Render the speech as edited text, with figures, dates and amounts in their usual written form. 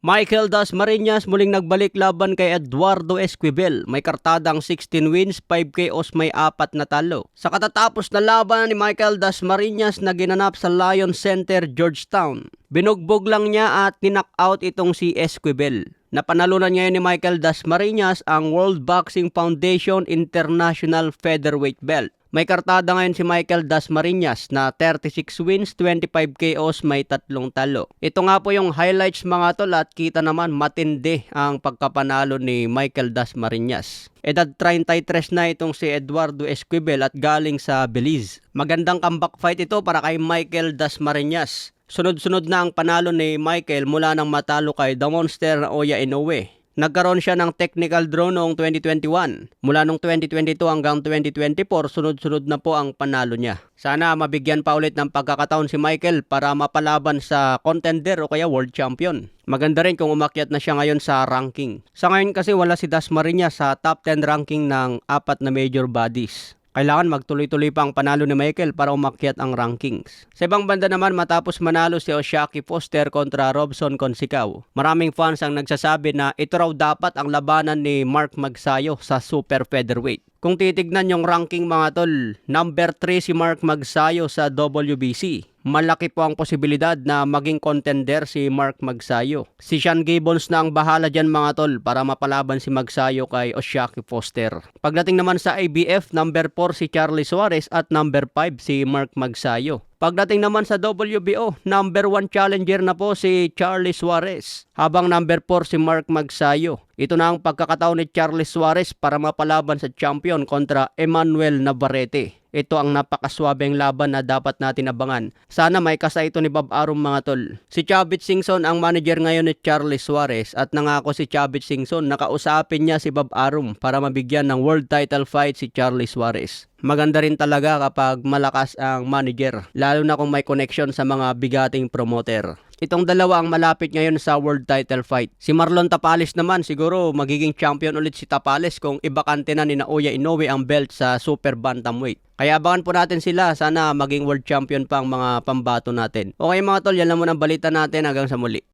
Michael Dasmariñas muling nagbalik laban kay Eduardo Esquivel. May kartadang 16 wins, 5 KOs, may 4 na talo. Sa katatapos na laban ni Michael Dasmariñas na ginanap sa Lion Center, Georgetown, binugbog lang niya at knock-out itong si Esquivel. Napanalunan ngayon ni Michael Dasmariñas ang World Boxing Foundation International Featherweight Belt. May kartada ngayon si Michael Dasmariñas na 36 wins, 25 KOs, may 3 talo. Ito nga po yung highlights mga tol at kita naman matindi ang pagkapanalo ni Michael Dasmariñas. Edad 33 na itong si Eduardo Esquivel at galing sa Belize. Magandang comeback fight ito para kay Michael Dasmariñas. Sunod-sunod na ang panalo ni Michael mula nang matalo kay The Monster Naoya Inoue. Nagkaroon siya ng technical draw noong 2021. Mula noong 2022 hanggang 2024, sunod-sunod na po ang panalo niya. Sana mabigyan pa ulit ng pagkakataon si Michael para mapalaban sa contender o kaya world champion. Maganda rin kung umakyat na siya ngayon sa ranking. Sa ngayon kasi wala si Dasmariñas sa top 10 ranking ng 4 na major bodies. Kailangan magtuloy-tuloy pa ang panalo ni Michael para umakyat ang rankings. Sa ibang banda naman, matapos manalo si Oshaky Foster kontra Robson Consicao, maraming fans ang nagsasabi na ito raw dapat ang labanan ni Mark Magsayo sa super featherweight. Kung titignan yung ranking mga tol, number 3 si Mark Magsayo sa WBC. Malaki po ang posibilidad na maging contender si Mark Magsayo. Si Sean Gibbons na ang bahala dyan mga tol para mapalaban si Magsayo kay Oshaky Foster. Pagdating naman sa ABF, number 4 si Charlie Suarez at number 5 si Mark Magsayo. Pagdating naman sa WBO, number 1 challenger na po si Charlie Suarez, habang number 4 si Mark Magsayo. Ito na ang pagkakataon ni Charlie Suarez para mapalaban sa champion kontra Emmanuel Navarrete. Ito ang napakaswabeng laban na dapat natin abangan. Sana may kasa ito ni Bob Arum mga tol. Si Chavit Singson ang manager ngayon ni Charlie Suarez at nangako si Chavit Singson na kausapin niya si Bob Arum para mabigyan ng world title fight si Charlie Suarez. Maganda rin talaga kapag malakas ang manager, lalo na kung may connection sa mga bigating promoter. Itong dalawa ang malapit ngayon sa world title fight. Si Marlon Tapales naman, siguro magiging champion ulit si Tapales kung ibakante na ni Naoya Inoue ang belt sa super bantamweight. Kaya abangan po natin sila, sana maging world champion pa ang mga pambato natin. Okay mga tol, yan lang muna ang balita natin, hanggang sa muli.